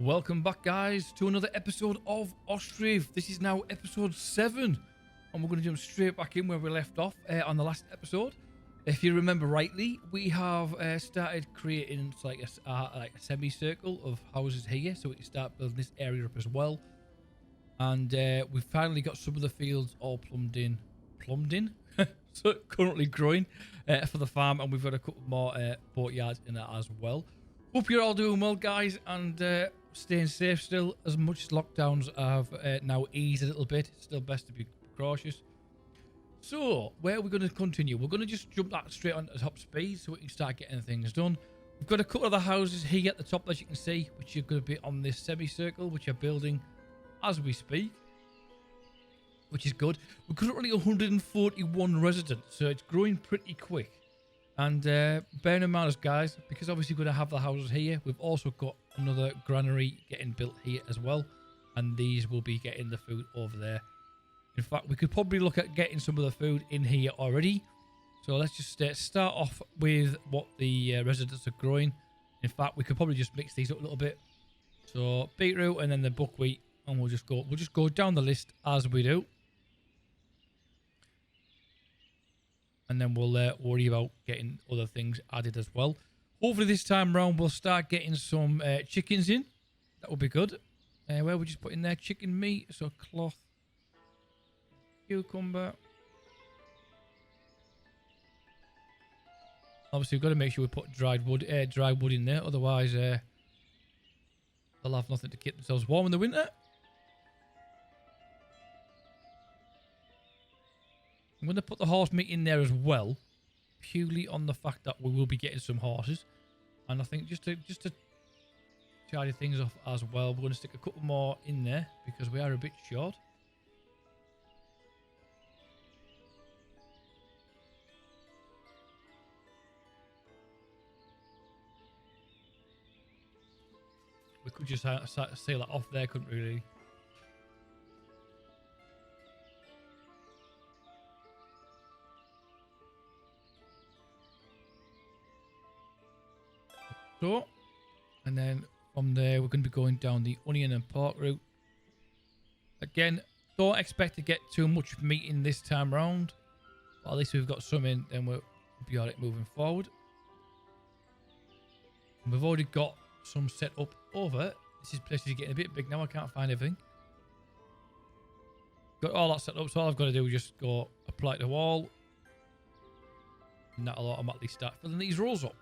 Welcome back, guys, to another episode of Ostriv. This is now episode 7, and we're going to jump straight back in where we left off on the last episode. If you remember rightly, we have started creating like a semicircle of houses here, so we can start building this area up as well. And we've finally got some of the fields all plumbed in, so currently growing for the farm, and we've got a couple more boatyards in there as well. Hope you're all doing well, guys, and staying safe still. As much as lockdowns have now eased a little bit, it's still best to be cautious. So, where are we going to continue? We're going to just jump that straight on at top speed so we can start getting things done. We've got a couple of the houses here at the top, as you can see, which are going to be on this semicircle, which are building as we speak, which is good. We're currently 141 residents, so it's growing pretty quick. And bearing in mind, guys, because obviously we're going to have the houses here, we've also got another granary getting built here as well. And these will be getting the food over there. In fact, we could probably look at getting some of the food in here already. So let's just start off with what the residents are growing. In fact, we could probably just mix these up a little bit. So beetroot and then the buckwheat, and we'll just go down the list as we do. And then we'll worry about getting other things added as well. Hopefully this time round we'll start getting some chickens in. That would be good. Where we just put in there chicken meat, so cloth, cucumber. Obviously we've got to make sure we put dry wood in there, otherwise they'll have nothing to keep themselves warm in the winter. I'm going to put the horse meat in there as well, purely on the fact that we will be getting some horses. And I think just to tidy things off as well, we're going to stick a couple more in there because we are a bit short. We could just sail that off there, couldn't we really? So, and then from there we're going to be going down the onion and pork route. Again, don't expect to get too much meat in this time round, but at least we've got some in, then we'll be alright moving forward. And we've already got some set up over. This place is getting a bit big now, I can't find everything. Got all that set up, so all I've got to do is just go apply it to all, and that'll automatically start filling these rows up.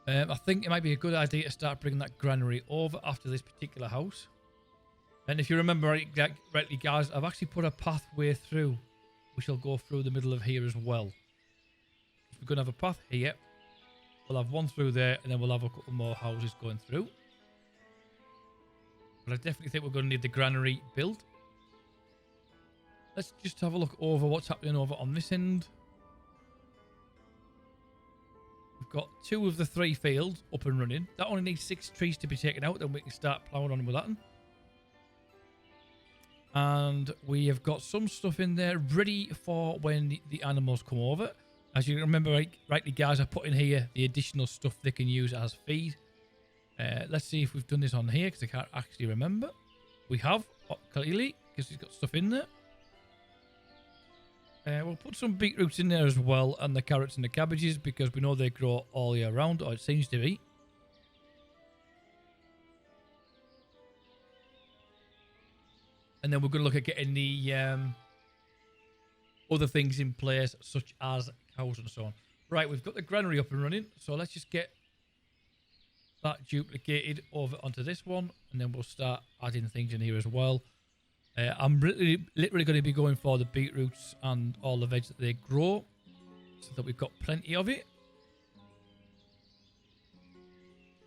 I think it might be a good idea to start bringing that granary over after this particular house. And if you remember rightly, guys, I've actually put a pathway through. We shall go through the middle of here as well. We're going to have a path here. We'll have one through there, and then we'll have a couple more houses going through. But I definitely think we're going to need the granary built. Let's just have a look over what's happening over on this end. We've got 2 of the 3 fields up and running. That only needs 6 trees to be taken out, then we can start ploughing on with that one. And we have got some stuff in there ready for when the animals come over. As you remember rightly, guys, I put in here the additional stuff they can use as feed. Let's see if we've done this on here, because I can't actually remember. We have, clearly, because it's got stuff in there. We'll put some beetroots in there as well, and the carrots and the cabbages, because we know they grow all year round, or it seems to be. And then we're going to look at getting the other things in place, such as cows and so on. Right, we've got the granary up and running, so let's just get that duplicated over onto this one, and then we'll start adding things in here as well. I'm literally going to be going for the beetroots and all the veg that they grow, so that we've got plenty of it.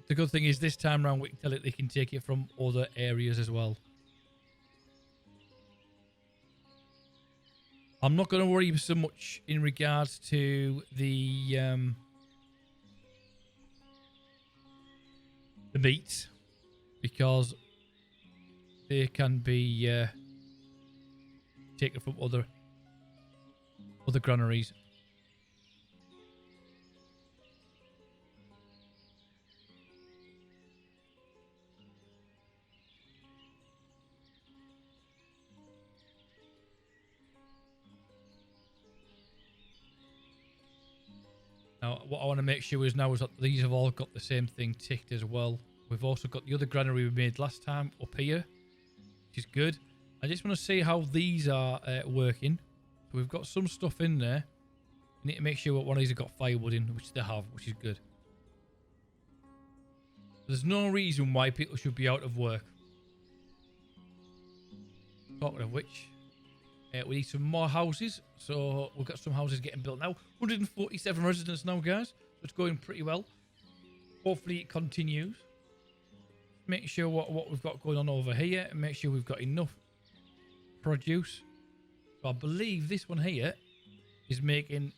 The good thing is this time around we can tell it they can take it from other areas as well. I'm not going to worry so much in regards to the meat, because they can be taken from other granaries. Now, what I want to make sure is now is that these have all got the same thing ticked as well. We've also got the other granary we made last time up here, which is good. I just want to see how these are working. So we've got some stuff in there. We need to make sure that one of these have got firewood in, which they have, which is good. There's no reason why people should be out of work. Talking of which, we need some more houses. So we've got some houses getting built now. 147 residents now, guys. So it's going pretty well. Hopefully it continues. Make sure what we've got going on over here, and make sure we've got enough produce. So I believe this one here is making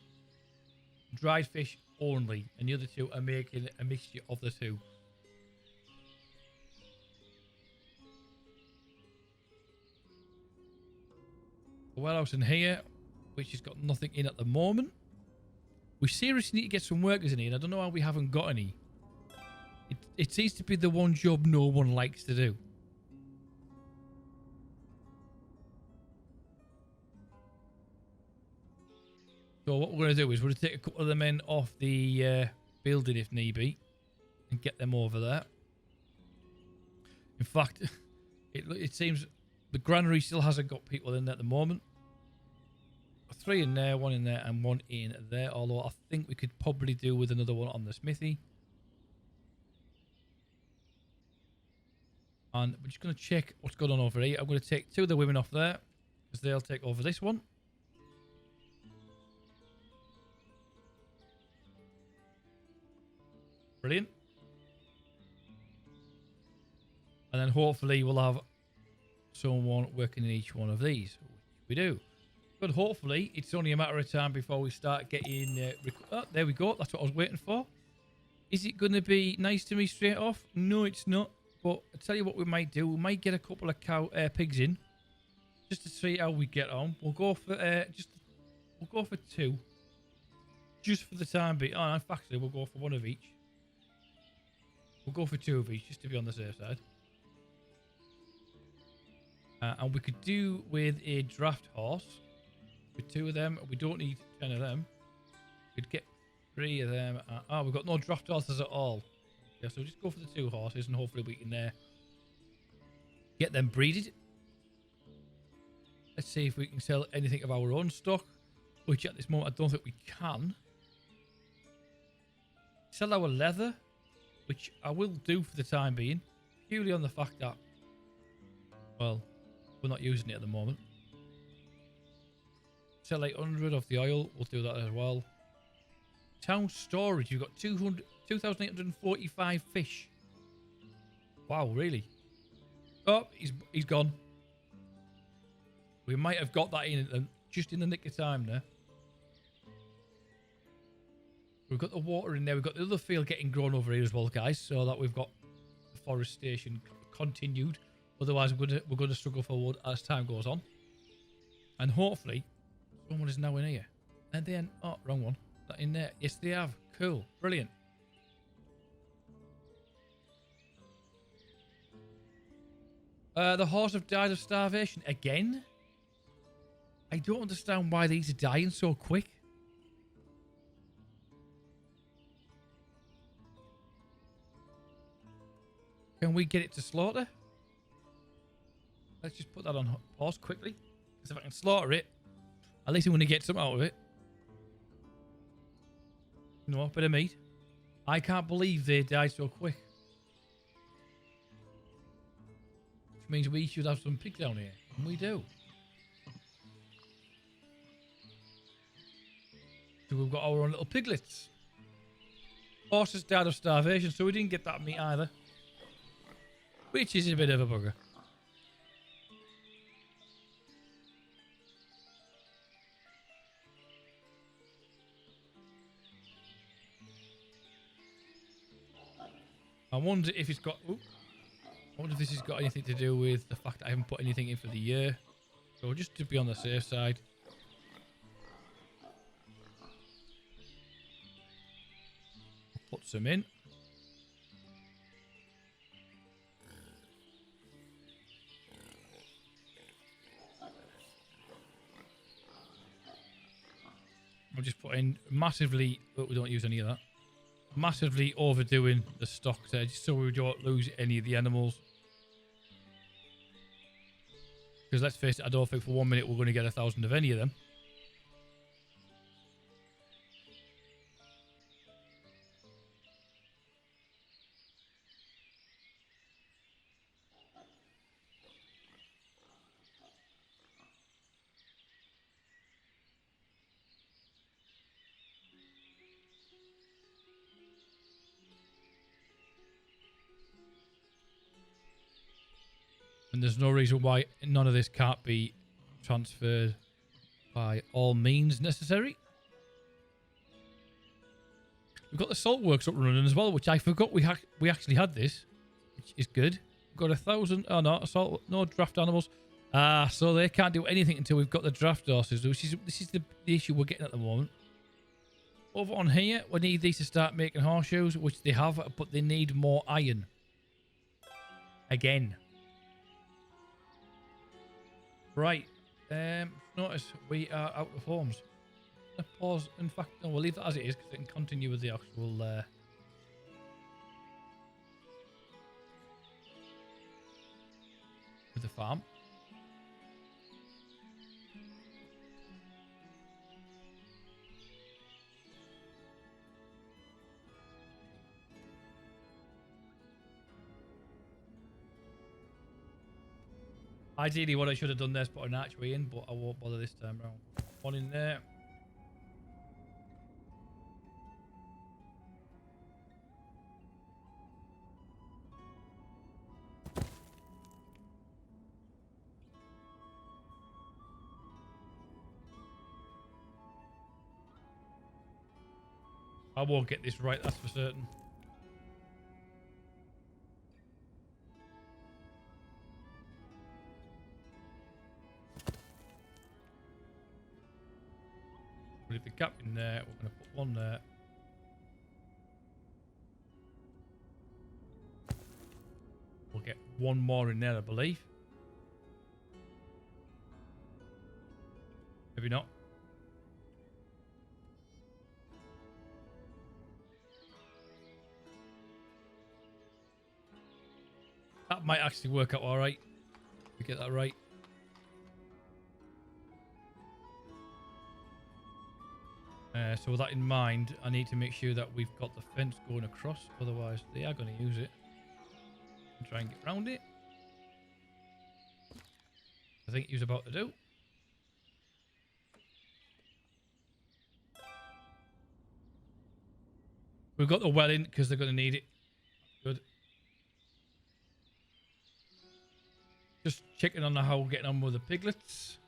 dried fish only, and the other two are making a mixture of the two. A warehouse in here, which has got nothing in at the moment. We seriously need to get some workers in here, and I don't know how we haven't got any. It seems to be the one job no one likes to do. So what we're going to do is we're going to take a couple of the men off the building if need be and get them over there. In fact, it seems the granary still hasn't got people in there at the moment. 3 in there, 1 in there, and 1 in there. Although I think we could probably do with another one on the smithy. And we're just going to check what's going on over here. I'm going to take 2 of the women off there because they'll take over this one. Brilliant. And then hopefully we'll have someone working in each one of these, which we do. But hopefully it's only a matter of time before we start getting... oh, there we go. That's what I was waiting for. Is it going to be nice to me straight off? No, it's not. But I'll tell you what we might do. We might get a couple of pigs in, just to see how we get on. We'll go for we'll go for 2, just for the time being. Oh, in fact, we'll go for 1 of each. We'll go for 2 of each, just to be on the safe side. And we could do with a draft horse. With 2 of them, we don't need 10 of them. We'd get 3 of them. Oh, we've got no draft horses at all. Yeah, so just go for the 2 horses and hopefully we can get them breeded. Let's see if we can sell anything of our own stock, which at this moment I don't think we can. Sell our leather, which I will do for the time being, purely on the fact that, well, we're not using it at the moment. Sell 800 of the oil, we'll do that as well. Town storage, you've got 2,845 fish. Wow, really? Oh, he's gone. We might have got that in just in the nick of time there. We've got the water in there. We've got the other field getting grown over here as well, guys, so that we've got the forestation continued. Otherwise, we're going to struggle for wood as time goes on. And hopefully, someone is now in here. And then, oh, wrong one. That in there. Yes, they have. Cool. Brilliant. The horse have died of starvation again. I don't understand why these are dying so quick. Can we get it to slaughter? Let's just put that on pause quickly. Because if I can slaughter it, at least I'm going to get something out of it. You know, a bit of meat. I can't believe they died so quick. Which means we should have some pigs down here. And we do. So we've got our own little piglets. Horses died of starvation, so we didn't get that meat either. Which is a bit of a bugger. I wonder if it's got... Ooh, I wonder if this has got anything to do with the fact that I haven't put anything in for the year. So just to be on the safe side. Put some in. I'm just putting massively, but we don't use any of that. Massively overdoing the stock there, just so we don't lose any of the animals. Because let's face it, I don't think for 1 minute we're going to get 1,000 of any of them. And there's no reason why none of this can't be transferred by all means necessary. We've got the salt works up and running as well, which I forgot we actually had this, which is good. We've got 1,000. Oh no, salt, no draft animals. So they can't do anything until we've got the draft horses, which is the issue we're getting at the moment. Over on here, we need these to start making horseshoes, which they have, but they need more iron. Again. Right. Notice we are out of forms. Pause. In fact, no, we'll leave that as it is because it can continue with the actual with the farm. Ideally, what I should have done there is put an archway in, but I won't bother this time round. One in there. I won't get this right, that's for certain. Put the gap in there, we're going to put one there. We'll get one more in there, I believe. Maybe not. That might actually work out alright. We get that right. So with that in mind, I need to make sure that we've got the fence going across. Otherwise, they are going to use it. And try and get around it. I think he was about to do. We've got the well in because they're going to need it. Good. Just checking on how we're getting on with the piglets.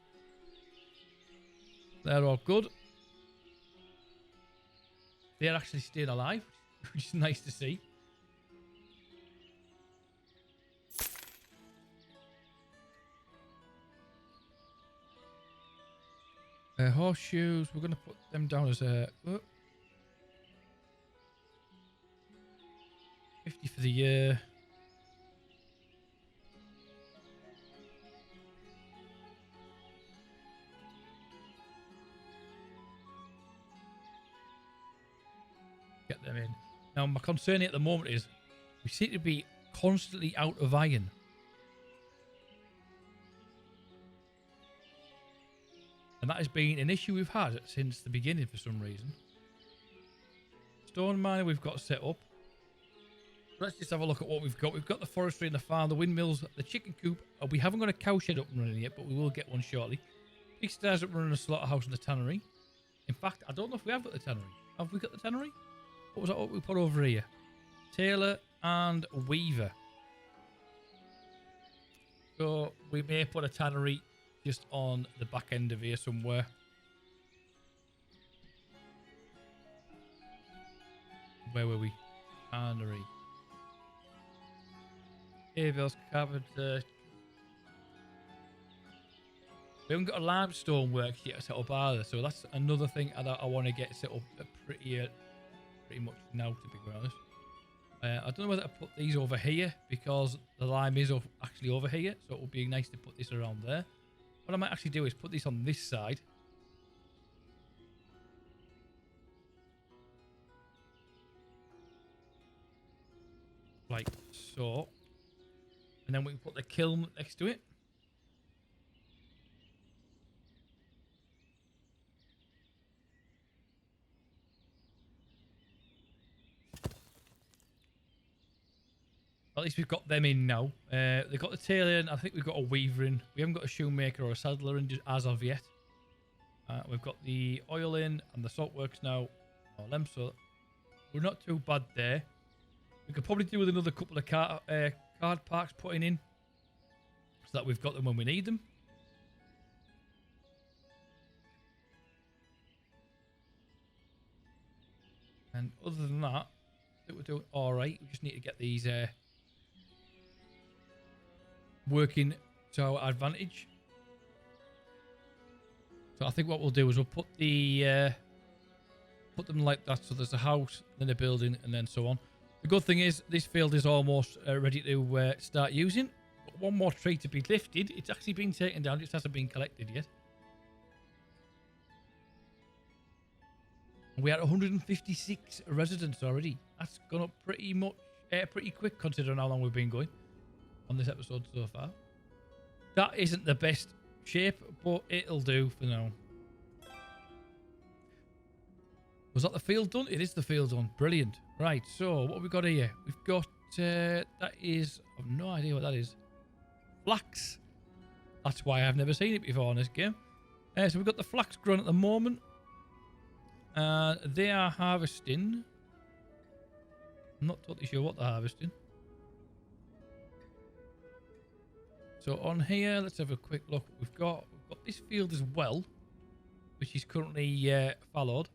They're all good. They're actually staying alive, which is nice to see. Horseshoes, we're going to put them down as a 50 for the year. Get them in. Now, my concern at the moment is we seem to be constantly out of iron. And that has been an issue we've had since the beginning for some reason. Stone miner we've got set up. Let's just have a look at what we've got. We've got the forestry and the farm, the windmills, the chicken coop. We haven't got a cow shed up and running yet, but we will get one shortly. Big stairs up and running a slaughterhouse and the tannery. In fact, I don't know if we have got the tannery. Have we got the tannery? What was that what we put over here? Tailor and weaver. So we may put a tannery just on the back end of here somewhere. Where were we? Tannery. Hay bales covered. We haven't got a limestone works yet set up either, so that's another thing I want to get set up pretty much now, to be honest. I don't know whether to put these over here because the lime is actually over here, so it would be nice to put this around there. What I might actually do is put this on this side. like so. And then we can put the kiln next to it. At least we've got them in now. They've got the tailor in. I think we've got a weaver in. We haven't got a shoemaker or a saddler in as of yet. We've got the oil in and the salt works now. All them, so we're not too bad there. We could probably do with another couple of card parks putting in, so that we've got them when we need them. And other than that, I think we're doing all right. We just need to get these working to our advantage. So I think what we'll do is we'll put the put them like that. So there's a house, then a building, and then so on. The good thing is this field is almost ready to start using. Got one more tree to be lifted. It's actually been taken down. It just hasn't been collected yet. We had 156 residents already. That's gone up pretty much, pretty quick considering how long we've been going on this episode so far. That isn't the best shape, but it'll do for now. Was that the field done? It is the field done. Brilliant. Right, so what have we got here? We've got, that is, I have no idea what that is. Flax. That's why I've never seen it before in this game. So we've got the flax growing at the moment. They are harvesting. I'm not totally sure what they're harvesting. So on here, let's have a quick look. We've got this field as well, which is currently fallowed.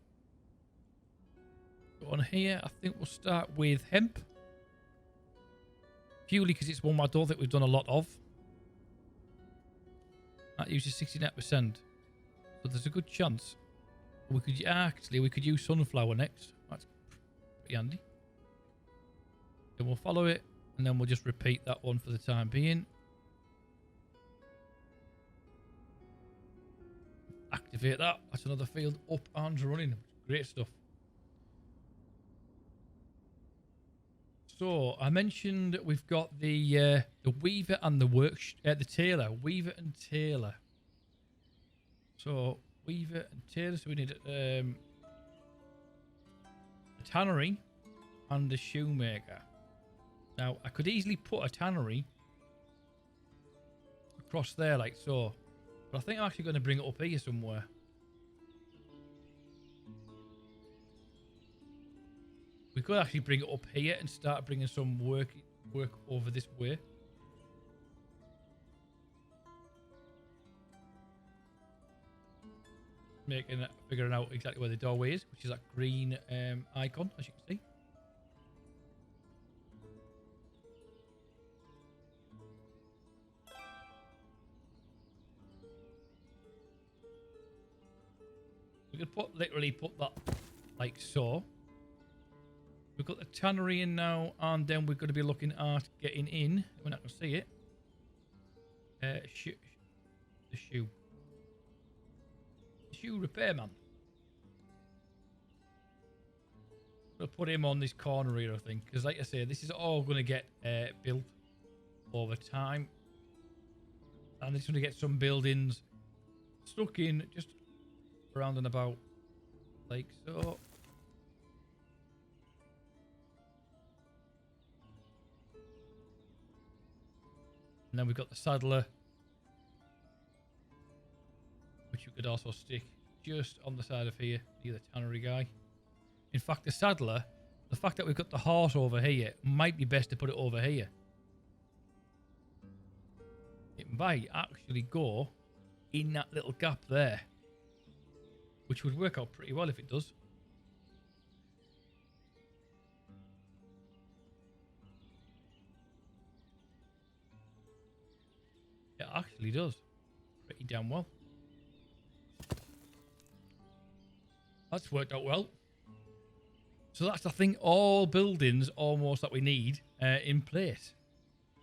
So on here, I think we'll start with hemp. Purely because it's one I don't think we've done a lot of. That uses 69%. So there's a good chance. We could actually use sunflower next. That's pretty handy. Then we'll follow it, and then we'll just repeat that one for the time being. Activate that. That's another field up and running. Great stuff. So I mentioned we've got the weaver and the tailor. Weaver and tailor. So weaver and tailor. So we need a tannery and a shoemaker. Now I could easily put a tannery across there like so, but I think I'm actually going to bring it up here somewhere. We could actually bring it up here and start bringing some work over this way. Figuring out exactly where the doorway is, which is that green icon, as you can see. We could literally put that like so. We've got the tannery in now, and then we're going to be looking at getting in. We're not going to see it. The shoe repairman. We'll put him on this corner here, I think, because like I say, this is all going to get built over time, and it's going to get some buildings stuck in just around and about like so. And then we've got the saddler, which you could also stick just on the side of here, near the tannery guy. In fact, the saddler, the fact that we've got the horse over here, might be best to put it over here. It might actually go in that little gap there, which would work out pretty well if it does. It actually does. Pretty damn well. That's worked out well. So that's, I think, all buildings almost that we need in place.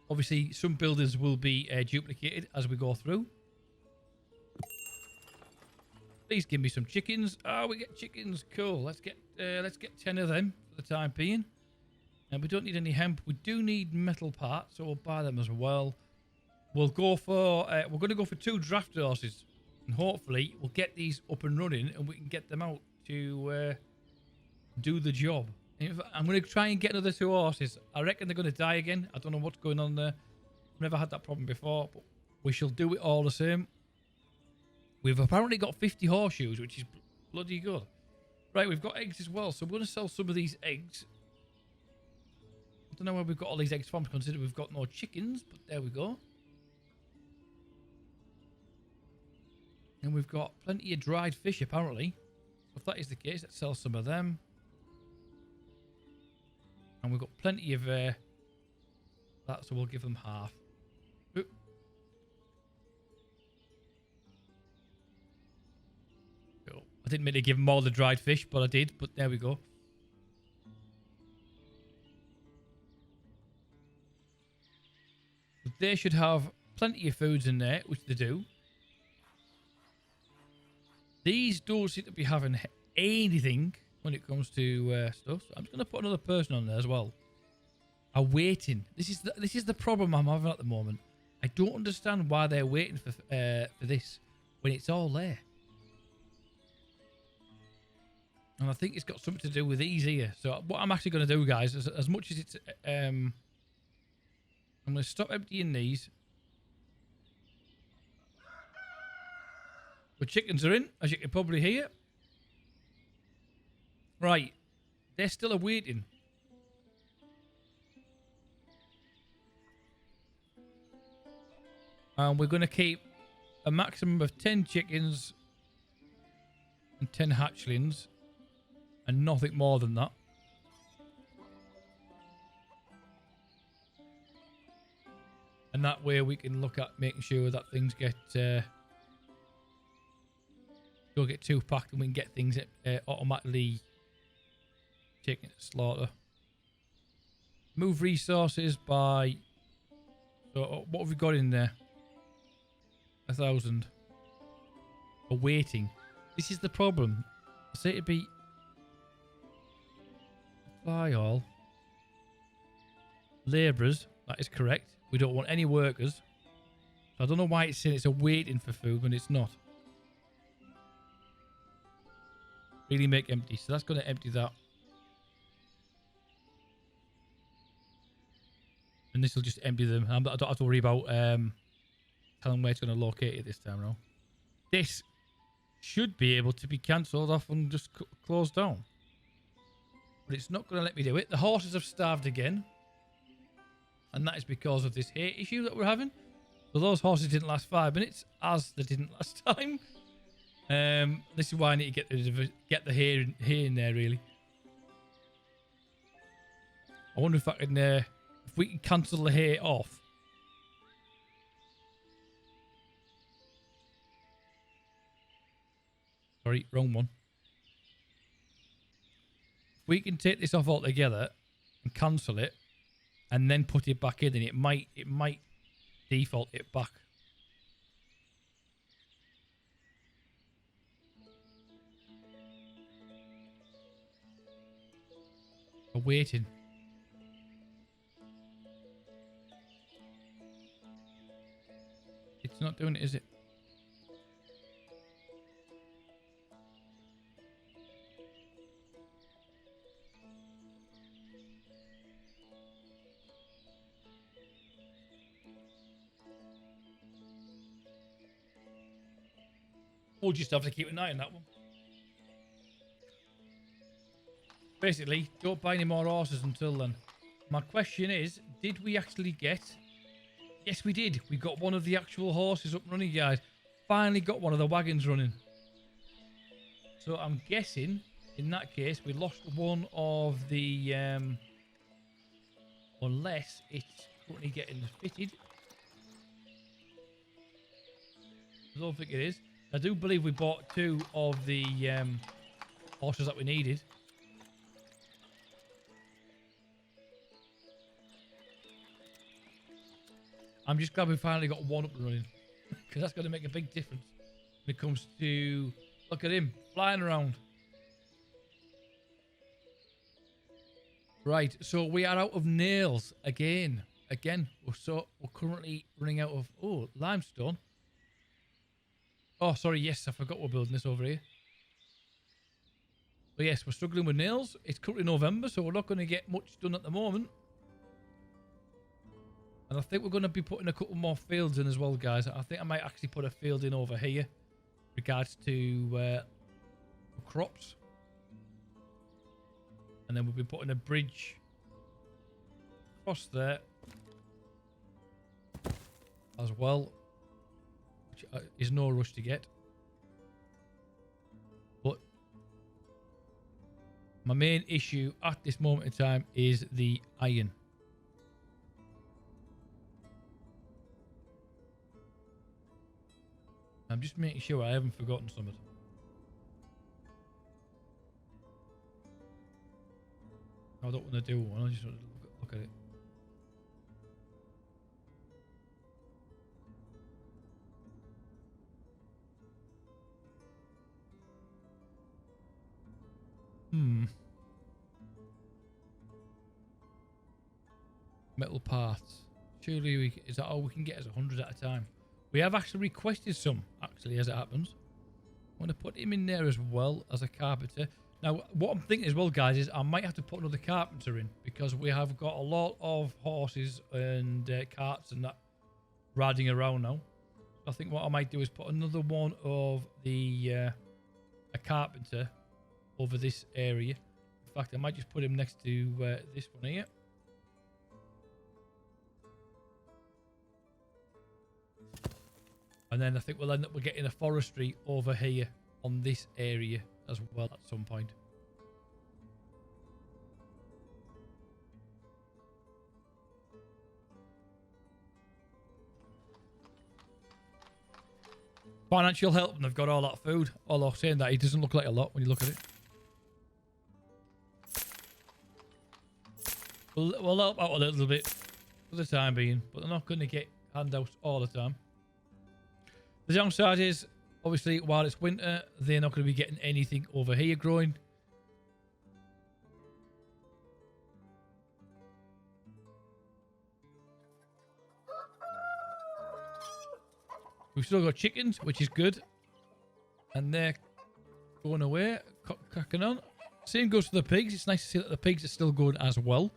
Obviously, some buildings will be duplicated as we go through. Please give me some chickens. Oh, we get chickens. Cool. Let's get 10 of them for the time being. And we don't need any hemp. We do need metal parts, so we'll buy them as well. We'll go for, we're going to go for 2 draft horses. And hopefully we'll get these up and running and we can get them out to do the job. I'm going to try and get another 2 horses. I reckon they're going to die again. I don't know what's going on there. I've never had that problem before, but we shall do it all the same. We've apparently got 50 horseshoes, which is bloody good. Right, we've got eggs as well, so we're going to sell some of these eggs. I don't know where we've got all these eggs from, considering we've got no chickens, but there we go. And we've got plenty of dried fish, apparently. So if that is the case, let's sell some of them. And we've got plenty of that, so we'll give them half. Oop. Cool. I didn't mean to give them all the dried fish, but I did. But there we go. They should have plenty of foods in there, which they do. These don't seem to be having anything when it comes to stuff. So I'm just going to put another person on there as well. I'm waiting. This is the problem I'm having at the moment. I don't understand why they're waiting for this when it's all there. And I think it's got something to do with these here. So what I'm actually going to do, guys, is as much as it's... I'm going to stop emptying these. The chickens are in, as you can probably hear. Right. They're still awaiting. And we're going to keep a maximum of 10 chickens and 10 hatchlings. And nothing more than that. And that way we can look at making sure that things get... don't get too packed and we can get things automatically taken to slaughter. Move resources by... So what have we got in there? 1,000. Awaiting. This is the problem. I say it'd be... Apply all. Labourers. That is correct. We don't want any workers. So I don't know why it's saying it's awaiting for food when it's not. Really make empty. So that's going to empty that. And this will just empty them. I don't have to worry about telling where it's going to locate it this time now. This should be able to be cancelled off and just closed down. But it's not going to let me do it. The horses have starved again. And that is because of this hay issue that we're having. So those horses didn't last 5 minutes, as they didn't last time. This is why I need to get the hay in there, really. I wonder if I can, if we can cancel the hay off. Sorry, wrong one. If we can take this off altogether and cancel it, and then put it back in, and it might default it back. We're waiting. It's not doing it, is it? We'll just have to keep an eye on that one. Basically, don't buy any more horses until then. My question is, did we actually get... Yes, we did. We got one of the actual horses up and running, guys. Finally got one of the wagons running. So I'm guessing, in that case, we lost one of the... unless it's currently getting fitted. I don't think it is. I do believe we bought 2 of the horses that we needed. I'm just glad we finally got one up and running. Because that's going to make a big difference when it comes to... Look at him, flying around. Right, so we are out of nails again. We're currently running out of limestone. Oh, sorry, yes, I forgot we're building this over here. But yes, we're struggling with nails. It's currently November, so we're not going to get much done at the moment. And I think we're going to be putting a couple more fields in as well, guys. I think I might actually put a field in over here regards to crops. And then we'll be putting a bridge across there as well, which is no rush to get. But my main issue at this moment in time is the iron. I'm just making sure I haven't forgotten something. I don't want to do one. I just want to look at it. Metal parts. Surely is that all we can get as 100 at a time? We have actually requested some, actually, as it happens. I'm going to put him in there as well as a carpenter. Now, what I'm thinking as well, guys, is I might have to put another carpenter in because we have got a lot of horses and carts and that riding around now. So I think what I might do is put another one of the a carpenter over this area. In fact, I might just put him next to this one here. And then I think we'll end up getting a forestry over here on this area as well at some point. Financial help, and they've got all that food. Although saying that, it doesn't look like a lot when you look at it. We'll help out a little bit for the time being, but they're not going to get handouts all the time. The downside is, obviously, while it's winter, they're not going to be getting anything over here growing. We've still got chickens, which is good. And they're going away, cracking on. Same goes for the pigs. It's nice to see that the pigs are still going as well.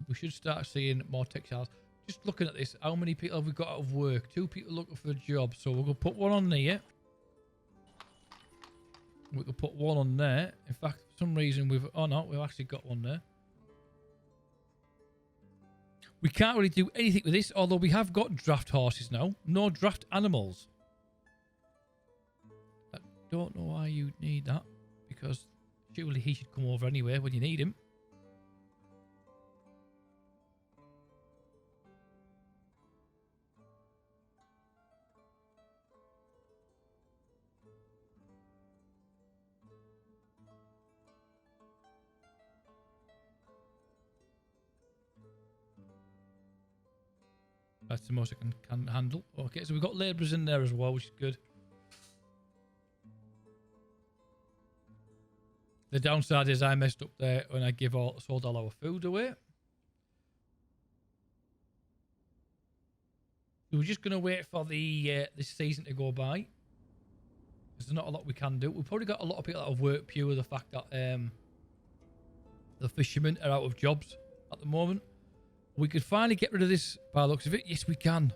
We should start seeing more textiles. Just looking at this, how many people have we got out of work? 2 people looking for a job. So we're going to put one on there. We can put one on there. In fact, for some reason we've... Oh no, we've actually got one there. We can't really do anything with this, although we have got draft horses now. No draft animals. I don't know why you need that, because surely he should come over anyway when you need him. That's the most I can handle. Okay, so we've got labourers in there as well, which is good. The downside is I messed up there when I sold all our food away. So we're just going to wait for the this season to go by. Because there's not a lot we can do. We've probably got a lot of people that have worked pure with the fact that the fishermen are out of jobs at the moment. We could finally get rid of this by the looks of it. Yes, we can.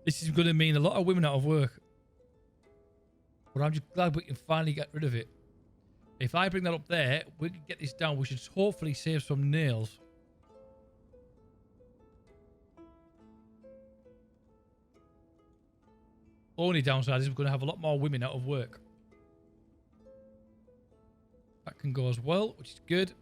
This is going to mean a lot of women out of work. But I'm just glad we can finally get rid of it. If I bring that up there, we can get this down. We should hopefully save some nails. Only downside is we're going to have a lot more women out of work. That can go as well, which is good.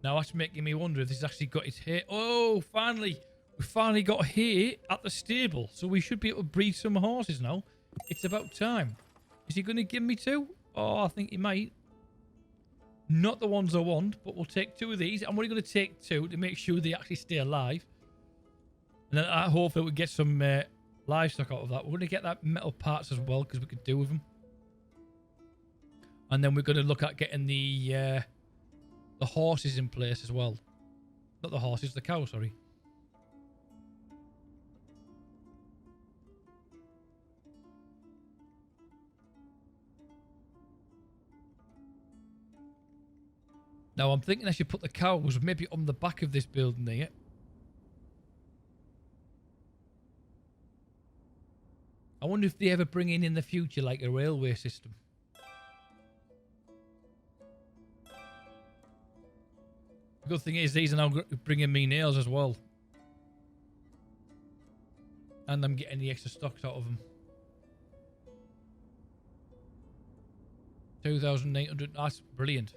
Now that's making me wonder if this has actually got its hay. Oh, finally. We finally got hay at the stable. So we should be able to breed some horses now. It's about time. Is he going to give me 2? Oh, I think he might. Not the ones I want, but we'll take 2 of these. I'm only going to take 2 to make sure they actually stay alive. And then hopefully we'll get some livestock out of that. We're going to get that metal parts as well because we could do with them. And then we're going to look at getting the horses in place as well. Not the horses, the cow, sorry. Now, I'm thinking I should put the cows maybe on the back of this building here. I wonder if they ever bring in the future like a railway system. The good thing is these are now bringing me nails as well. And I'm getting the extra stocks out of them. 2,800. That's brilliant.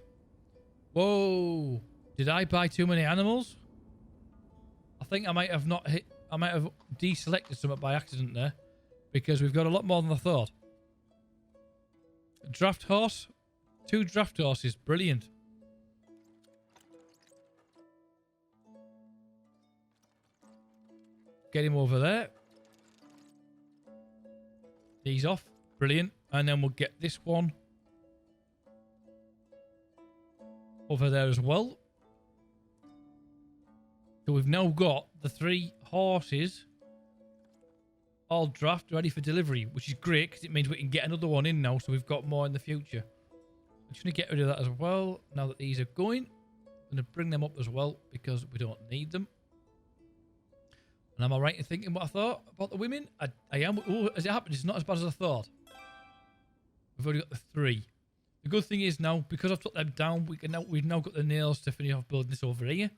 Whoa. Did I buy too many animals? I think I might have not hit. I might have deselected something by accident there. Because we've got a lot more than I thought. Draft horse. 2 draft horses. Brilliant. Get him over there. He's off. Brilliant. And then we'll get this one over there as well. So we've now got the 3 horses all draft ready for delivery, which is great because it means we can get another one in now, so we've got more in the future. I'm just going to get rid of that as well now that these are going. I'm going to bring them up as well because we don't need them. And am I right in thinking what I thought about the women? I am. Oh, as it happened, it's not as bad as I thought. We've already got the 3. The good thing is now, because I've took them down, we've now got the nails to finish off building this over here.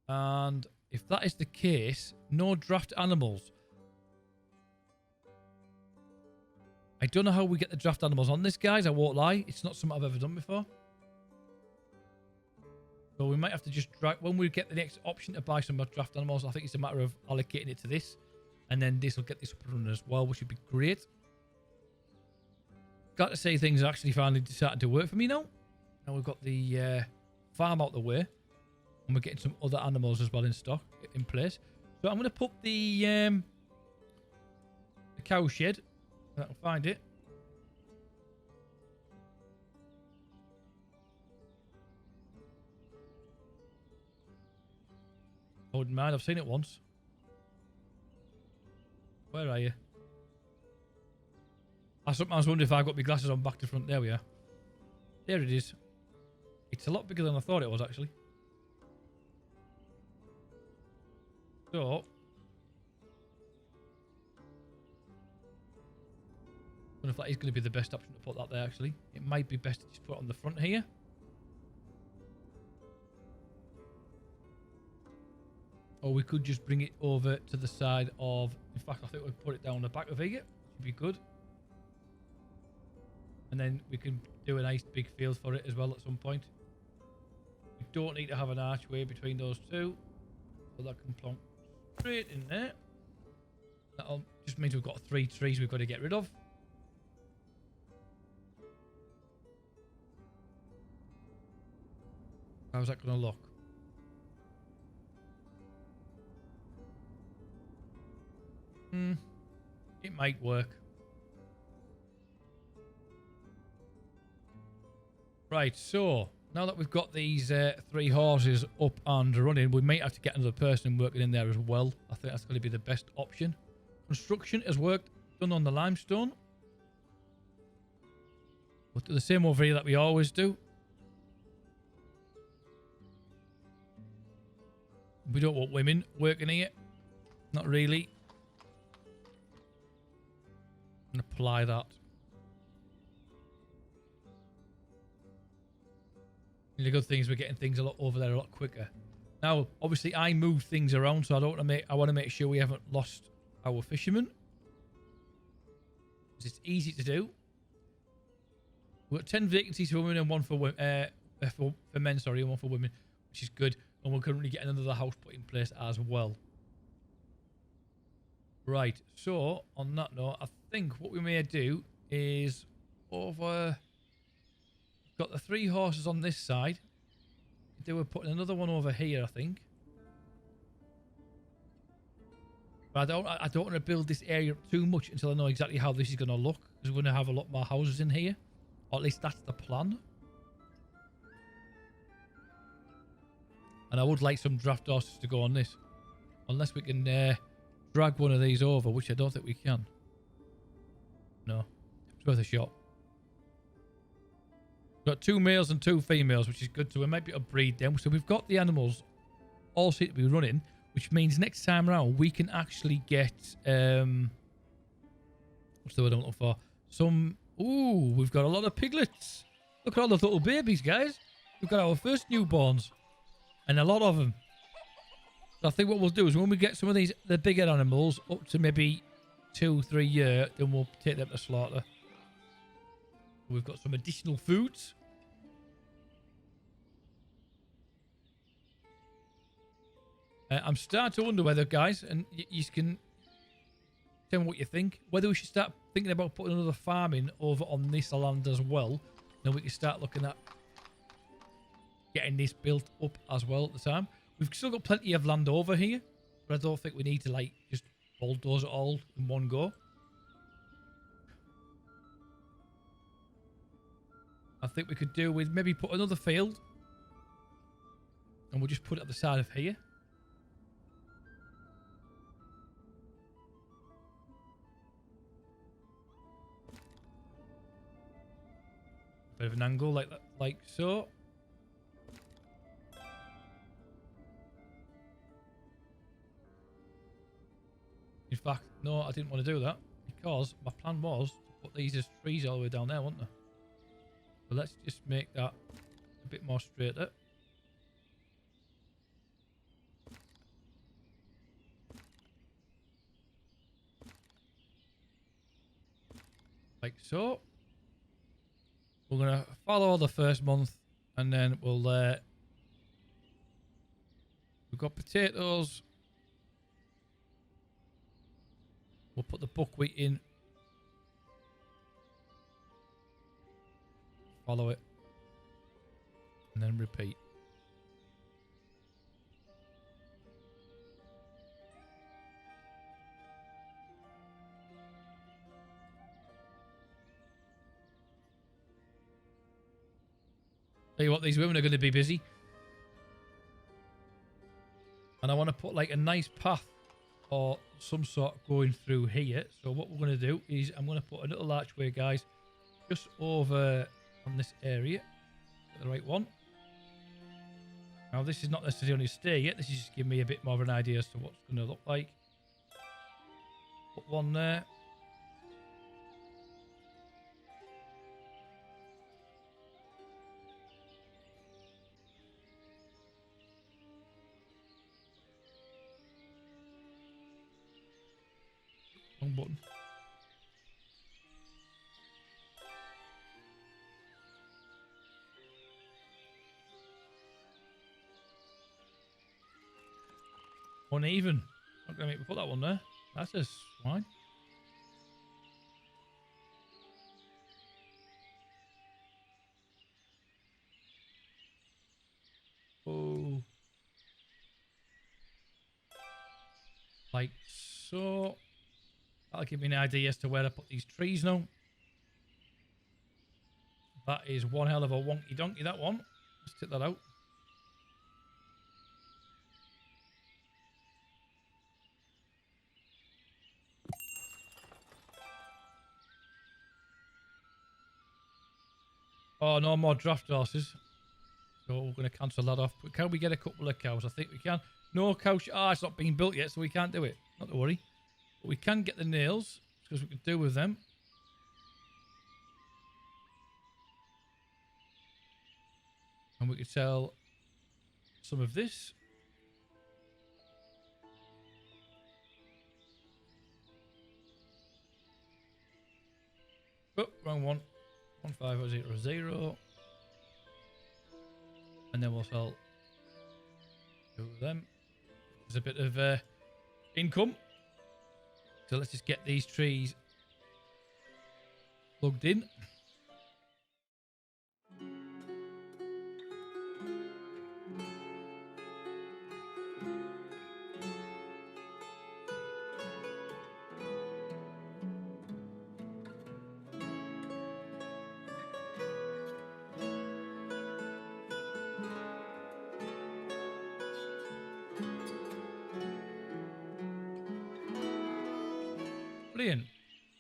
And if that is the case, no draft animals. I don't know how we get the draft animals on this, guys. I won't lie. It's not something I've ever done before. So we might have to just drag... When we get the next option to buy some more draft animals, I think it's a matter of allocating it to this. And then this will get this up and running as well, which would be great. Got to say things are actually finally starting to work for me now. Now we've got the farm out the way. And we're getting some other animals as well in stock, in place. So I'm going to put the cow shed. I'll find it. I wouldn't mind. I've seen it once. Where are you? I sometimes wonder if I've got my glasses on back to front. There we are. There it is. It's a lot bigger than I thought it was, actually. So, I don't know if that is going to be the best option to put that there, actually. It might be best to just put it on the front here. Or we could just bring it over to the side of... In fact, I think we'll put it down the back of here. Should be good. And then we can do a nice big field for it as well at some point. We don't need to have an archway between those two. So that can plonk straight in there. That'll just means we've got 3 trees we've got to get rid of. How's that going to look? It might work. Right, so now that we've got these 3 horses up and running, we might have to get another person working in there as well. I think that's going to be the best option. Construction has worked, done on the limestone. We'll do the same over here that we always do. We don't want women working here. Not really. I'm going to apply that. The good thing is we're getting things a lot over there a lot quicker. Now, obviously, I move things around, so I want to make sure we haven't lost our fishermen. Because it's easy to do. We've got 10 vacancies for women and 1 for men, sorry, and 1 for women, which is good. And we're currently getting another house put in place as well. Right, so on that note, I think what we may do is over... Got the 3 horses on this side. They were putting another one over here, I think. But I don't want to build this area up too much until I know exactly how this is going to look. Because we're going to have a lot more houses in here. Or at least that's the plan. And I would like some draft horses to go on this. Unless we can drag one of these over, which I don't think we can. No. It's worth a shot. We've got 2 males and 2 females, which is good. So we might be able to breed them. So we've got the animals all seem to be running. Which means next time around we can actually get what's the word I'm looking for? Some we've got a lot of piglets. Look at all the little babies, guys. We've got our first newborns. And a lot of them. So I think what we'll do is when we get some of the bigger animals up to maybe 2-3 years, then we'll take them to slaughter. We've got some additional foods. I'm starting to wonder whether, guys, and you can tell me what you think, whether we should start thinking about putting another farm in over on this land as well. Then we can start looking at getting this built up as well at the time. We've still got plenty of land over here, but I don't think we need to, like, just bulldoze it all in one go. I think we could do with maybe put another field, and we'll just put it at the side of here. Bit of an angle like that, like so. In fact, no, I didn't want to do that because my plan was to put these as trees all the way down there, wasn't there? So let's just make that a bit more straighter. Like so. We're going to follow the first month and then we'll we've got potatoes. We'll put the buckwheat in. Follow it. And then repeat. Tell you what, these women are going to be busy. And I want to put like a nice path or some sort going through here. So what we're going to do is I'm going to put a little archway, guys, just over on this area. The right one. Now this is not necessarily a stair yet. This is just giving me a bit more of an idea as to what's going to look like. Put one there. Wrong button. Uneven. Not going to make me put that one there. That's a swine. Oh. Like so. That'll give me an idea as to where to put these trees now. That is one hell of a wonky donkey, that one. Let's take that out. Oh, no more draft horses. So we're going to cancel that off. But can we get a couple of cows? I think we can. No cows. Ah, it's not being built yet, so we can't do it. Not to worry. But we can get the nails, because we can do with them. And we could sell some of this. Oh, wrong one. 15000. And then we'll sell two of them. There's a bit of income. So let's just get these trees plugged in. Brilliant.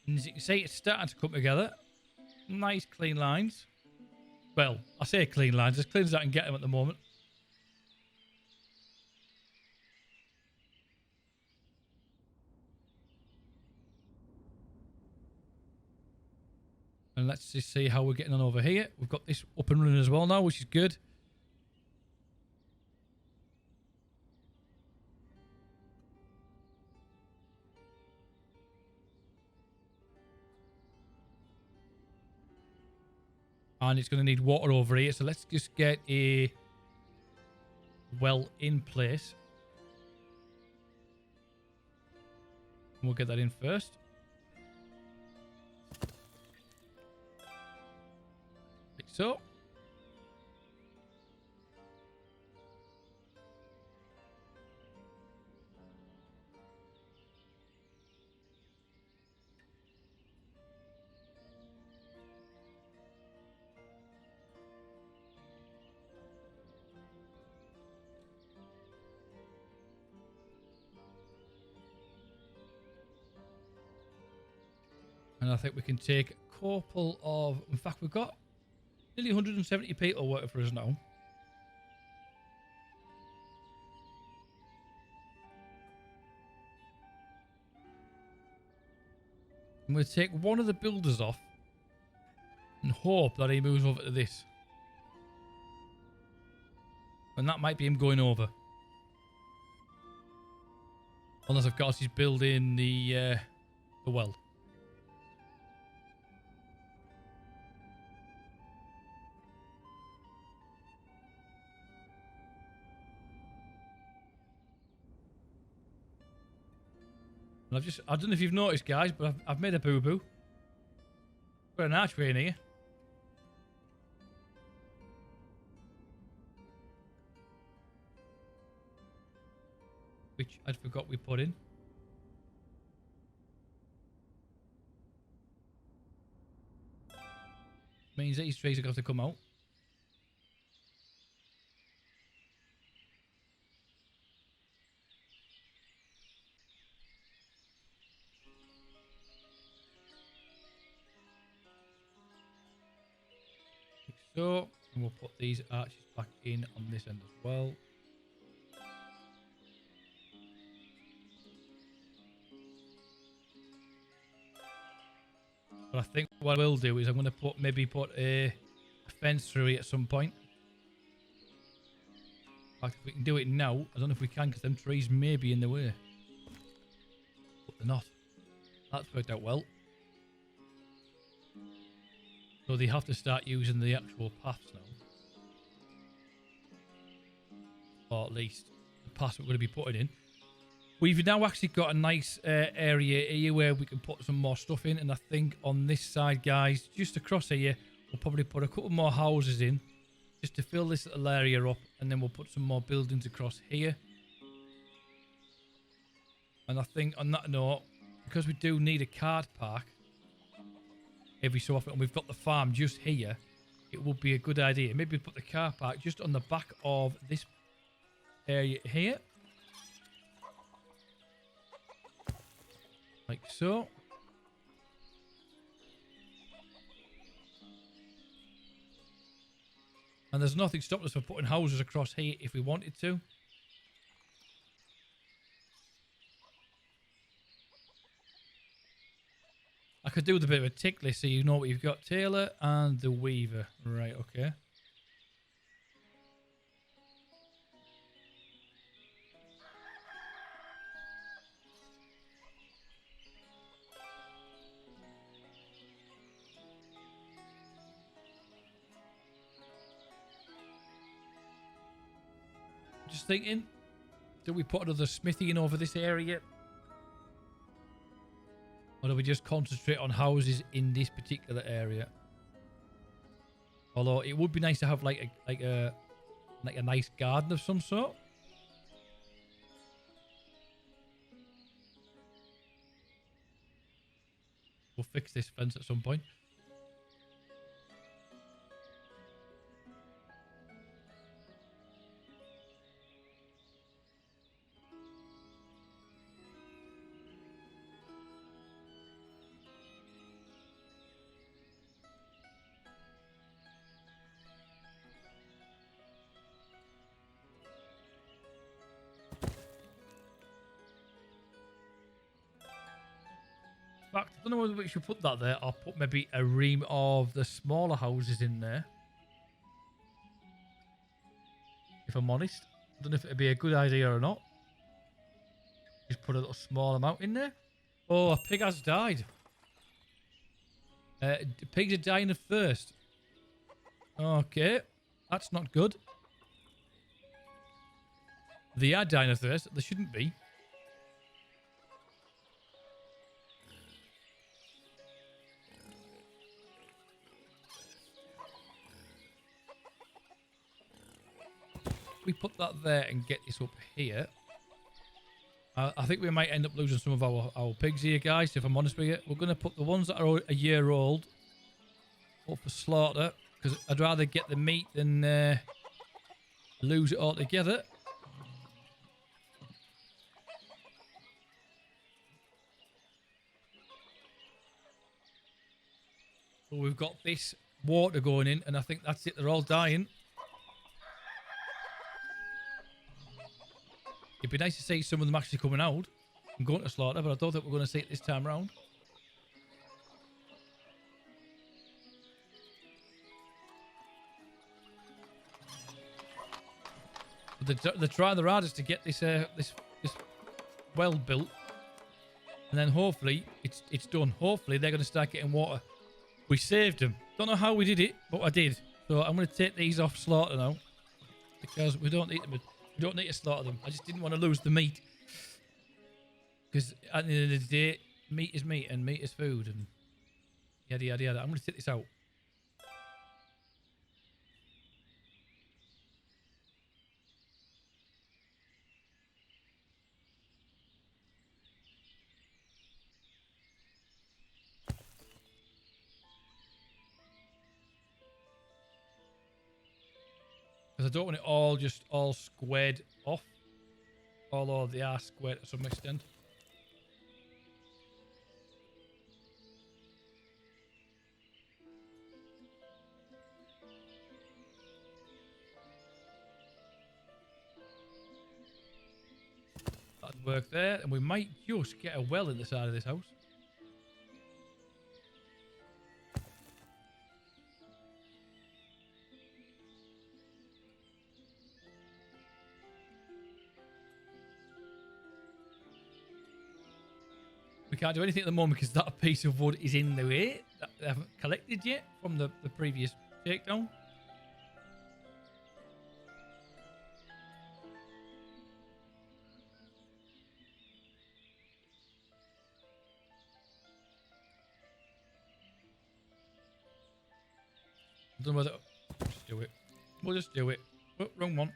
And as you can see, it's starting to come together. Nice clean lines. Well, I say clean lines, as clean as I can get them at the moment. And let's just see how we're getting on over here. We've got this up and running as well now, which is good. And it's going to need water over here. So let's just get a well in place. We'll get that in first. Like so. And I think we can take a couple of... In fact, we've got nearly 170 people working for us now. I'm going to take one of the builders off and hope that he moves over to this. And that might be him going over. Unless, of course, he's building the well. And I don't know if you've noticed, guys, but I've made a boo-boo. Got an archway in here. Which I'd forgot we put in. Means these trees are going to come out. Like so. And we'll put these arches back in on this end as well. But I think what I will do is I'm going to maybe put a fence through here at some point. In fact, if we can do it now, I don't know if we can because them trees may be in the way. But they're not. That's worked out well. So they have to start using the actual paths now. Or at least the paths we're going to be putting in. We've now actually got a nice area here where we can put some more stuff in. And I think on this side, guys, just across here, we'll probably put a couple more houses in. Just to fill this little area up. And then we'll put some more buildings across here. And I think on that note, because we do need a card park every so often, and we've got the farm just here, it would be a good idea. Maybe put the car park just on the back of this area here. Like so. And there's nothing stopping us from putting houses across here if we wanted to. I could do with a bit of a tick list so you know what you've got. Taylor and the Weaver. Right, okay. Just thinking, do we put another smithy in over this area? Or do we just concentrate on houses in this particular area? Although it would be nice to have like a nice garden of some sort. We'll fix this fence at some point. don't know whether we should put that there or put maybe a ream of the smaller houses in there. If I'm honest. I don't know if it'd be a good idea or not. Just put a little small amount in there. Oh, a pig has died. Pigs are dying of thirst. Okay. That's not good. They are dying of thirst. They shouldn't be. We put that there and get this up here. I think we might end up losing some of our pigs here, guys, if I'm honest with you. We're going to put the ones that are a year old up for slaughter, because I'd rather get the meat than lose it altogether. But we've got this water going in, and I think that's it. They're all dying. It'd be nice to see some of them actually coming out and going to slaughter, but I don't think we're going to see it this time around. But they're trying their hardest to get this this well built, and then hopefully it's done. Hopefully they're going to start getting water. We saved them. Don't know how we did it, but I did. So I'm going to take these off slaughter now, because we don't need them. We don't need to slaughter them. I just didn't want to lose the meat. Because at the end of the day, meat is meat and meat is food. And yada, yada, yada. I'm going to take this out. Because I don't want it all just all squared off. Although they are squared to some extent. That'd work there. And we might just get a well in the side of this house. We can't do anything at the moment because that piece of wood is in the way that they haven't collected yet from the previous takedown. I don't know whether... Just do it. We'll just do it. Oh, wrong one.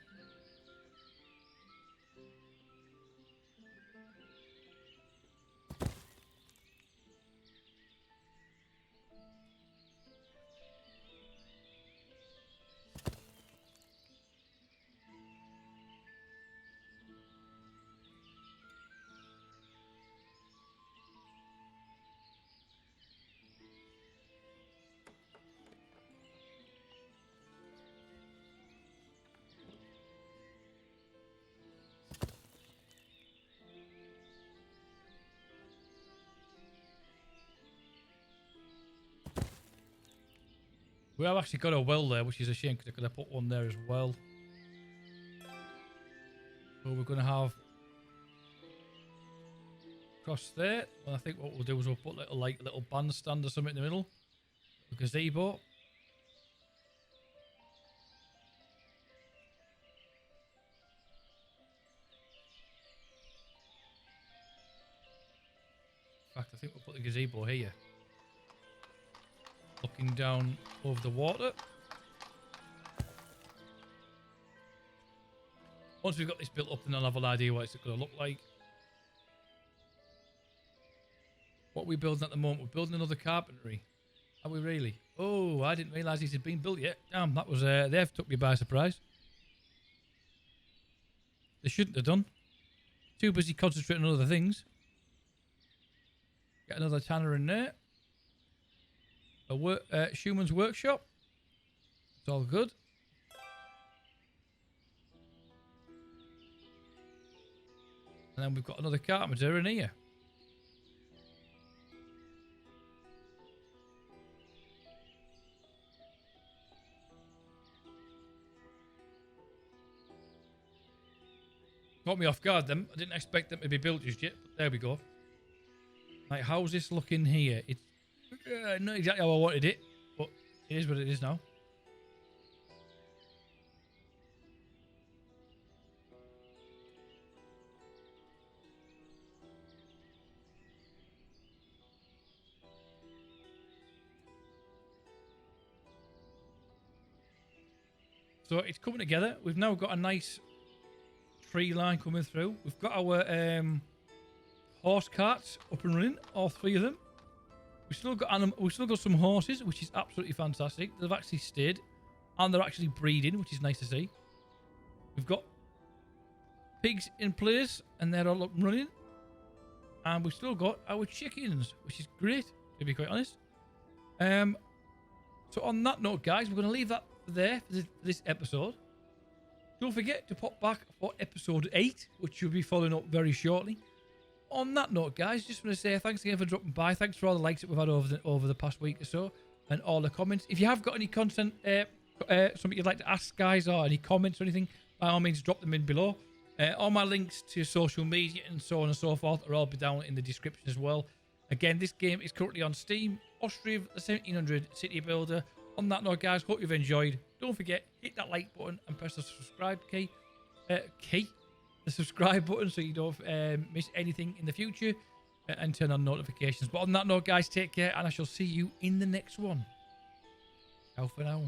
We have actually got a well there, which is a shame because I could have put one there as well. So we're going to have across there. And I think what we'll do is we'll put like a little bandstand or something in the middle. A gazebo. In fact, I think we'll put the gazebo here. Looking down over the water. Once we've got this built up, then I'll have an idea what it's going to look like. What are we building at the moment? We're building another carpentry. Are we really? Oh, I didn't realise these had been built yet. Damn, that was... they've took me by surprise. They shouldn't have done. Too busy concentrating on other things. Get another tanner in there. A Schumann's workshop. It's all good. And then we've got another carpenter in here. Caught me off guard then. I didn't expect them to be built just yet. But there we go. Like, how's this looking here? It's not exactly how I wanted it, but it is what it is now. So it's coming together. We've now got a nice tree line coming through. We've got our horse carts up and running, all 3 of them. We've still got some horses, which is absolutely fantastic. They've actually stayed, and they're actually breeding, which is nice to see. We've got pigs in place, and they're all up and running. And we've still got our chickens, which is great, to be quite honest. So on that note, guys, we're going to leave that there for this episode. Don't forget to pop back for episode 8, which you'll be following up very shortly. On that note, guys, just want to say thanks again for dropping by. Thanks for all the likes that we've had over the past week or so, and all the comments. If you have got any content, something you'd like to ask, guys, or any comments or anything, by all means, drop them in below. All my links to social media and so on and so forth are all be down in the description as well. Again, this game is currently on Steam. Ostriv, the 1700 City Builder. On that note, guys, hope you've enjoyed. Don't forget, hit that like button and press the subscribe key. The subscribe button so you don't miss anything in the future, and turn on notifications. But on that note, guys, take care, and I shall see you in the next one. Ciao for now.